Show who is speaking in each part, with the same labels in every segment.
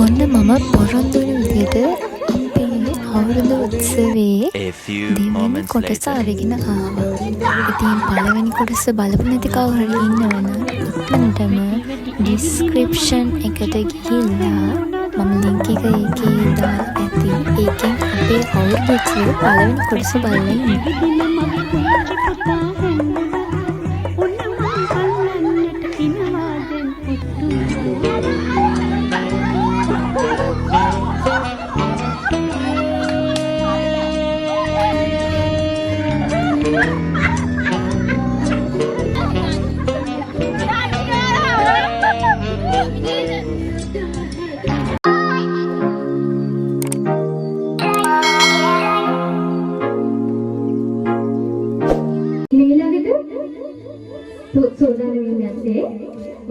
Speaker 1: ඔන්න මම පොරොන්දු වෙන විදිහට අපේ අවුරුදු උත්සවයේ දෙවෙනි කොටස අරගෙන ආවා. ඉතින් පළවෙනි කොටස බලපු නැති කවුරු හරි ඉන්නවනම් ඉක්මනටම ඩිස්ක්‍රිප්ෂන් එකට ගිහිල්ලා මම ලින්ක් එක ඒකේ දාලා ඇති. ඒකෙන් අපේ අවුරුදු උත්සවයේ පළවෙනි කොටස බලලා ඉන්න.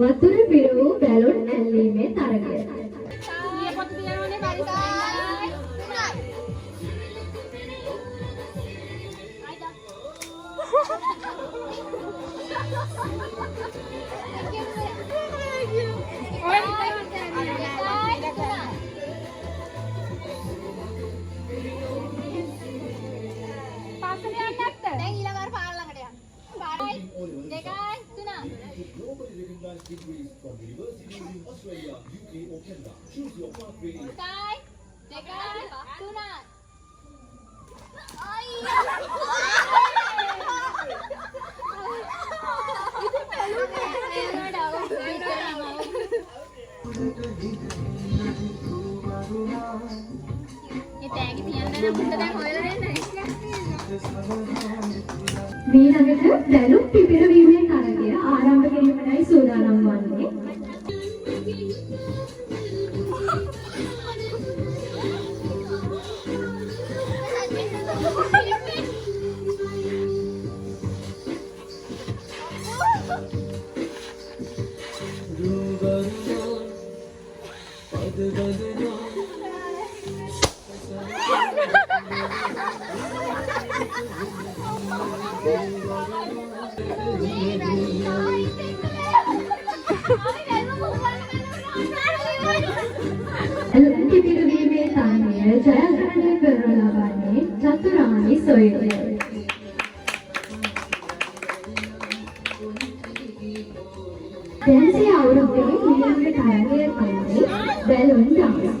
Speaker 2: වතුර පිරවූ බැලුන් ඇල්ලීමේ තරගය. ඊළඟට බැලුම් පිපිරවීමේ තරගය ආරම්භ කිරීමටයි සූදානම් වන්නේ. පිපිරවීමේ තරගය ජයග්‍රහණය කරන ලබන්නේ චතුරාණි සොයුර. දැන්සේ අවුරුද්දේ ඊළඟ තරගය තමයි බැලුන් ඩාන්ස්.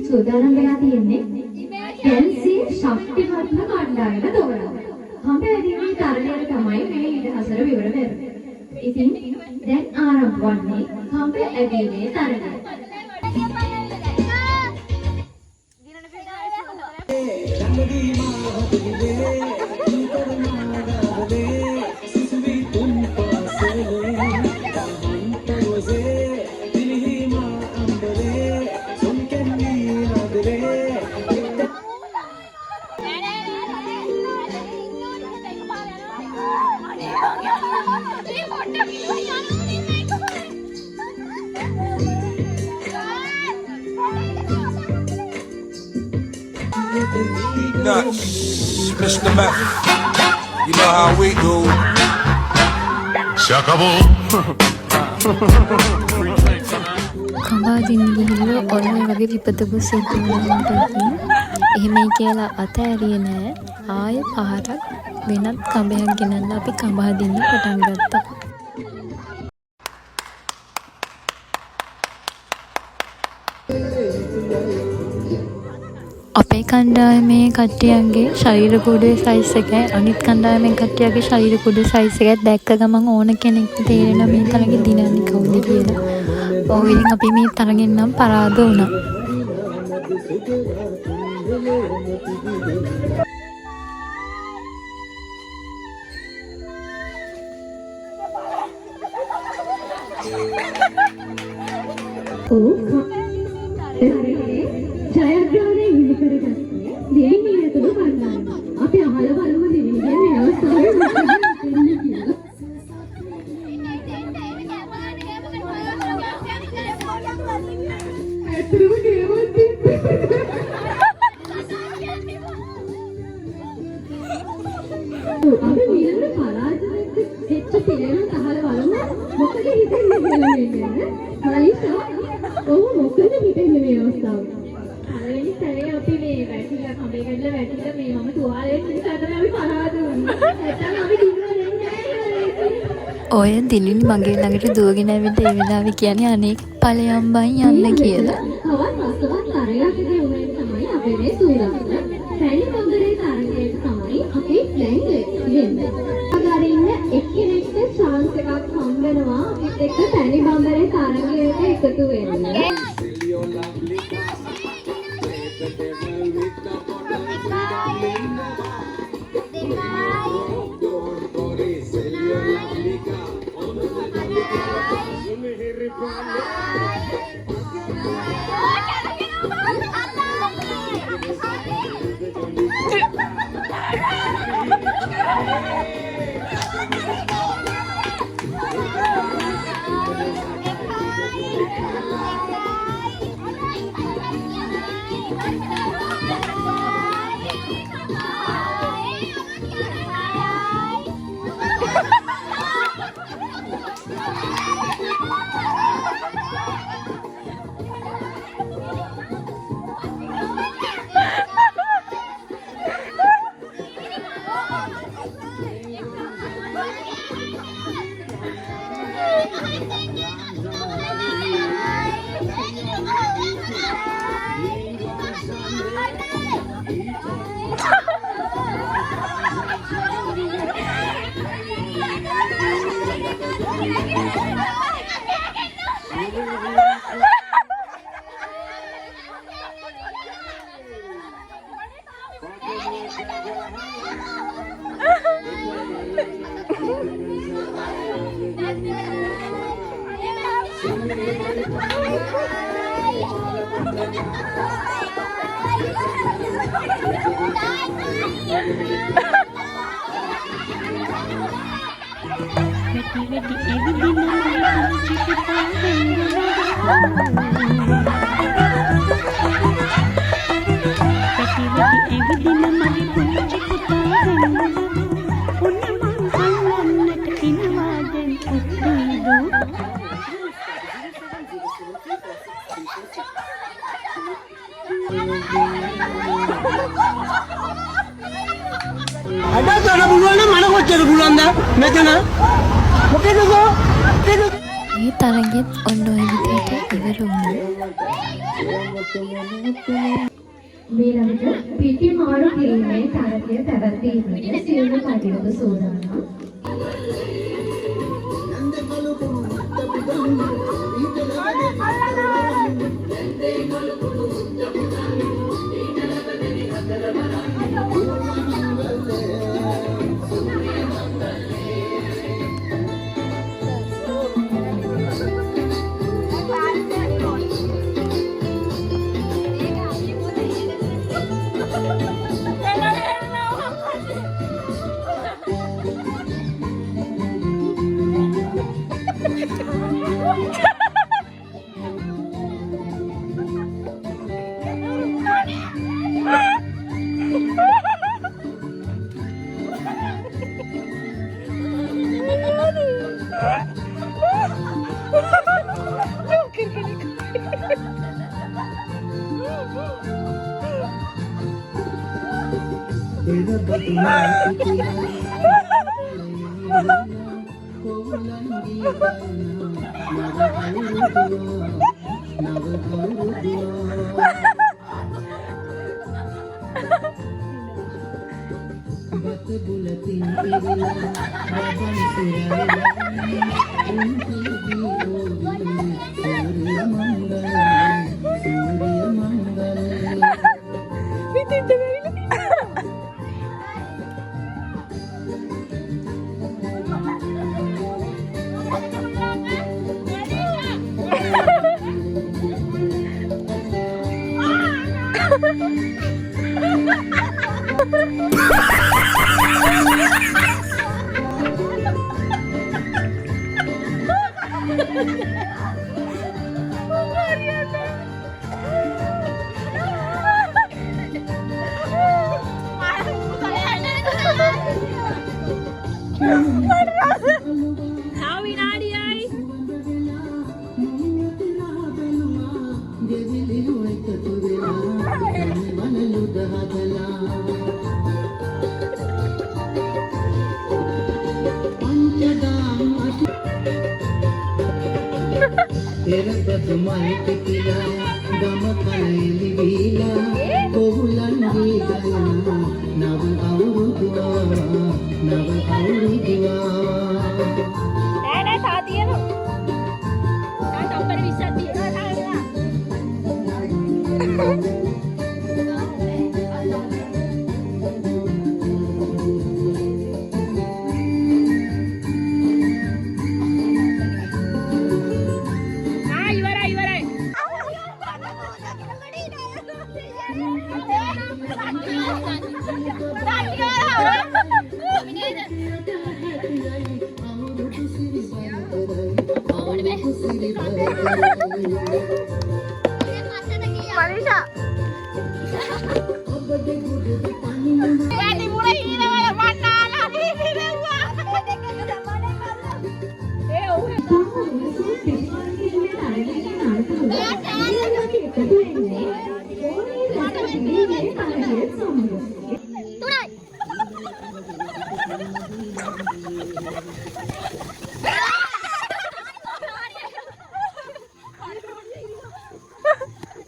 Speaker 2: සූදානම් වෙලා තියෙන්නේ දැන්සේ ශක්තිමත්ම කණ්ඩායම තෝරන්න. හම්බෙන්නේ තරණයට තමයි මේ ඉඩහසර විවර වෙන්නේ. ඉතින් දැන් ආරම්භ වන්නේ හම්බ ඇදීමේ තරණය.
Speaker 3: Nuts, Mr. Mac. You know how we do. Shakabo.
Speaker 1: කඹාදින්න ගිහිල්ලා ඔන්න වගේ විපතකුත් සිද්ධ වුණාට එහෙමයි කියලා අතෑරියේ නෑ. ආයෙ පහරක් වෙනත් කඹයක් ගෙනල්ලා අපි කඹාදින්න පටන් ගත්තා. අපේ කණ්ඩායමේ කට්ටියන්ගේ ශරීර කුඩේ සයිස් එකයි අනිත් කණ්ඩායමේ කට්ටියගේ ශරීර කුඩේ සයිස් එකයි දැක්ක ගමන් ඕන කෙනෙක්ට තේරෙනවා මේ තරගේ දිනන්නේ කවුද කියලා. ඔව් ඉතින් අපි මේ තරගෙන් නම් පරාද වුණා.
Speaker 2: ජයග්‍රහණය හිමි කරගත්තේ දෙවියන් ඇතුළු කණ්ඩායම. අපි අහලා බලමු දෙවියන්ගේ මේ අවස්ථාවේ මොකද වෙන්නේ කියලා. ඇත්තටම ගේමක් අපි මිලන පරාජයට එච්ච පිළිවෙලට අහලා බලමු මොකද හිතෙන්නේ කියලා මේක. මලිෂා ඔව් මොකද හිතෙන්නේ මේ අවස්ථාවේ? පළවෙනි සැරේ අපි මේ වැටිලා කඹේ ගැටලා වැටිලා මේ මම තුවාලයෙන් නිසා තමයි අපි පරාද වුණේ. නැත්නම් අපි දිනුවා නෑ.
Speaker 1: ඔය දිලින් මගේ ළඟට දුවගෙන ඇවිත් ඒ වෙලාවේ කියන්නේ අනේ ඵලයන් බයි යන්න කියලා.
Speaker 2: තවත් රසවත් තරගයකදී උනේ තමයි අපේ මේ සූදානම්. පැණි බම්බරේ තරගයට තමයි අපි ප්ලෑන් වෙන්නේ. අගාරේ ඉන්න එක්කෙනෙක්ට chance එකක් හම්බ වෙනවා අපිත් එක්ක පැණි බම්බරේ තරගයට එකතු වෙන්න.
Speaker 4: ada cara bulan mana kau cara bulan dah macam mana? Mungkin tu.
Speaker 1: මේ තරගෙත් ඔන්න ඔය විදිහට ඉවර වුණා.
Speaker 2: මීළඟට පිටි මාරු කිරීමේ තරගය පැවැත්වීමට සියලු කටයුතු සූදානම්.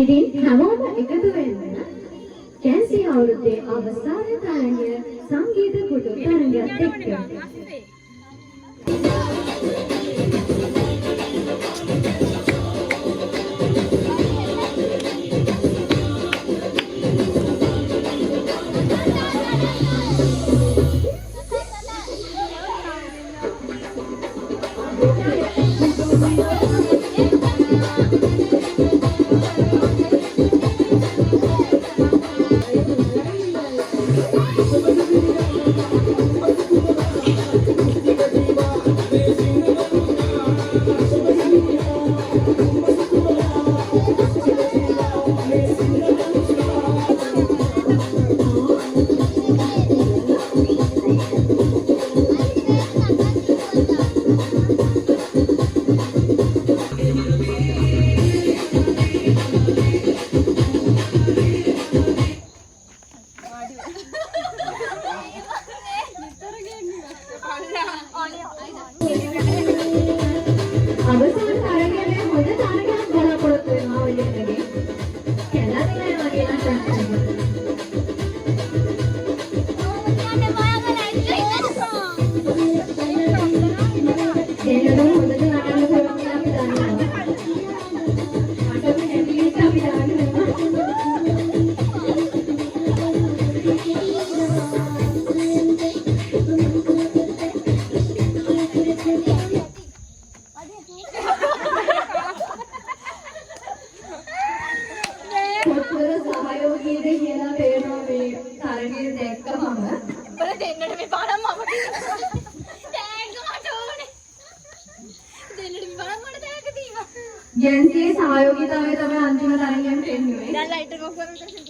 Speaker 2: ඉතින් හැමෝම එකතු වෙන්න කැන්සි අවුරුද්දේ අවසාන තරඟය සංගීත කුටු තරඟයත් එක්ක ජෙන්සියේ සහයෝගීතාවය තමයි අන්තිම තරඟයෙන් පෙන්වන්නේ. දැන් ලයිට් එක ඔෆ් කරලා ඉතින්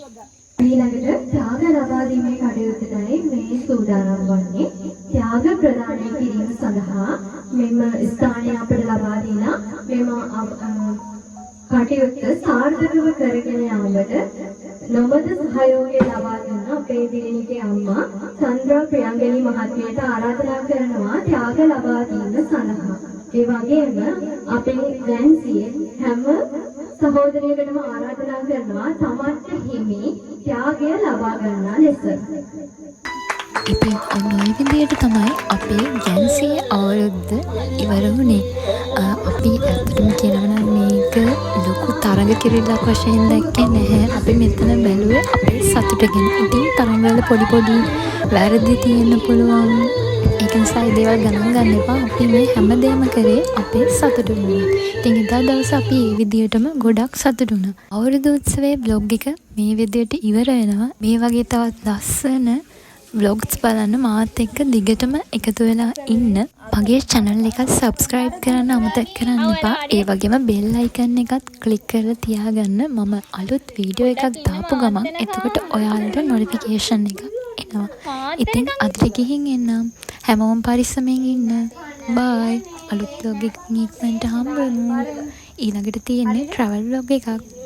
Speaker 2: ඊළඟට ත්‍යාග ලබා දීමේ කටයුත්තටයි මේ සූදානම් වන්නේ. ත්‍යාග ප්‍රදානය කිරීම සඳහා මෙම ස්ථානය අපට ලබා දීලා මෙම කටයුත්ත සාර්ථකව කරගෙන යාමට නොබද සහයෝගය ලබා දෙන අපේ දිලිනිගේ අම්මා චන්ද්‍රා ප්‍රියංගනී මහත්මියට ආරාධනා කරනවා ත්‍යාග ලබා දීම සඳහා. ඒ වගේම අපේ ජෙන්සියේ හැම සහෝදරයෙකුටම ආරාධනා කරනවා තමන්ට හිමි ත්‍යාගය ලබා ගන්නා ලෙස.
Speaker 1: ඉතින් ඔන්න ඔය විදියට තමයි අපේ ගැන්සියේ අවුරුද්ද ඉවර වුණේ. අපි ඇත්තටම කියනවා නම් මේක ලොකු තරඟ කිරිල්ලක් වශයෙන් දැක්කේ නැහැ. අපි මෙතන බැලුවේ අපේ සතුට ගැන. ඉතින් තරඟවල පොඩි වැරදි තියෙන්න පුළුවන්. ඒක නිසා ඒ දේවල් ගණන් ගන්න එපා. අපි මේ හැමදේම කරේ අපේ සතුට වෙනුවෙන්. ඉතින් එදා දවසේ අපි මේ විදියටම ගොඩක් සතුටු වුණා. අවුරුදු උත්සවයේ බ්ලොග් එක මේ විදියට ඉවර වෙනවා. මේ වගේ තවත් ලස්සන vlogs බලන්න මාත් එක්ක දිගටම එකතු වෙලා ඉන්න. මගේ channel එක subscribe කරන්න අමතක කරන්න එපා. ඒ වගේම bell icon එකත් click කරලා තියාගන්න. මම අලුත් වීඩියෝ එකක් දාපු ගමන් එතකොට ඔයාලට notification එක එනවා. ඉතින් අදට ගිහින් එන්නම්. හැමෝම පරිස්සමෙන් ඉන්න. bye. අලුත් vlog එකකින් ඉක්මනට හම්බ වෙමු. ඊළඟට තියෙන්නේ travel vlog එකක්.